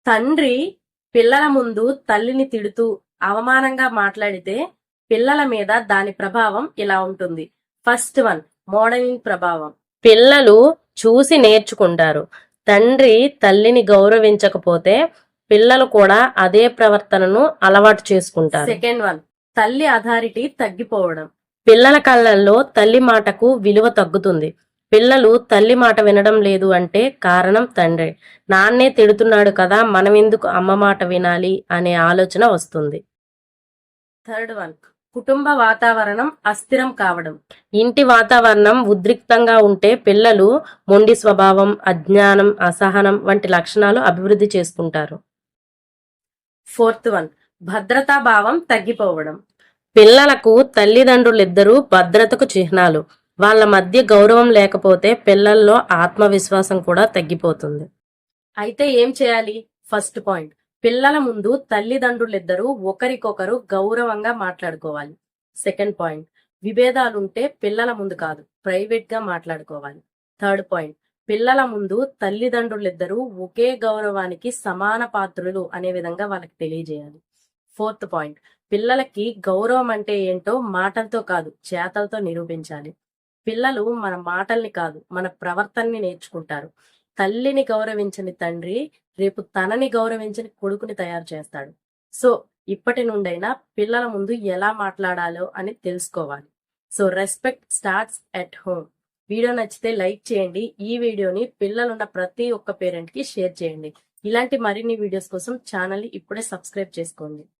తండ్రి పిల్లల ముందు తల్లిని తిడుతూ అవమానంగా మాట్లాడితే పిల్లల మీద దాని ప్రభావం ఇలా ఉంటుంది. ఫస్ట్ వన్, మోడలింగ్ ప్రభావం. పిల్లలు చూసి నేర్చుకుంటారు. తండ్రి తల్లిని గౌరవించకపోతే పిల్లలు కూడా అదే ప్రవర్తనను అలవాటు చేసుకుంటారు. సెకండ్ వన్, తల్లి అథారిటీ తగ్గిపోవడం. పిల్లల కళ్ళల్లో తల్లి మాటకు విలువ తగ్గుతుంది. పిల్లలు తల్లి మాట వినడం లేదు అంటే కారణం తండ్రి. నాన్నే తిడుతున్నాడు కదా, మనం ఎందుకు అమ్మ మాట వినాలి అనే ఆలోచన వస్తుంది. థర్డ్ వన్, కుటుంబ వాతావరణం అస్థిరం కావడం. ఇంటి వాతావరణం ఉద్రిక్తంగా ఉంటే పిల్లలు మొండి స్వభావం, అజ్ఞానం, అసహనం వంటి లక్షణాలు అభివృద్ధి చేసుకుంటారు. ఫోర్త్ వన్, భద్రతా భావం తగ్గిపోవడం. పిల్లలకు తల్లిదండ్రులిద్దరూ భద్రతకు చిహ్నాలు. వాళ్ళ మధ్య గౌరవం లేకపోతే పిల్లల్లో ఆత్మవిశ్వాసం కూడా తగ్గిపోతుంది. అయితే ఏం చేయాలి? ఫస్ట్ పాయింట్, పిల్లల ముందు తల్లిదండ్రులిద్దరూ ఒకరికొకరు గౌరవంగా మాట్లాడుకోవాలి. సెకండ్ పాయింట్, విభేదాలుంటే పిల్లల ముందు కాదు, ప్రైవేట్ గా మాట్లాడుకోవాలి. థర్డ్ పాయింట్, పిల్లల ముందు తల్లిదండ్రులిద్దరూ ఒకే గౌరవానికి సమాన పాత్రులు అనే విధంగా వాళ్ళకి తెలియజేయాలి. ఫోర్త్ పాయింట్, పిల్లలకి గౌరవం అంటే ఏంటో మాటలతో కాదు చేతలతో నిరూపించాలి. పిల్లలు మన మాటల్ని కాదు మన ప్రవర్తనని నేర్చుకుంటారు. తల్లిని గౌరవించని తండ్రి రేపు తనని గౌరవించని కొడుకుని తయారు చేస్తాడు. సో ఇప్పటి నుండైనా పిల్లల ముందు ఎలా మాట్లాడాలో అని తెలుసుకోవాలి. So respect starts at home. Video నచ్చితే లైక్ చేయండి. ఈ వీడియోని పిల్లలున్న ప్రతి ఒక్క పేరెంట్ కి షేర్ చేయండి. ఇలాంటి మరిన్ని వీడియోస్ కోసం ఛానల్ ని ఇప్పుడే సబ్స్క్రైబ్ చేసుకోండి.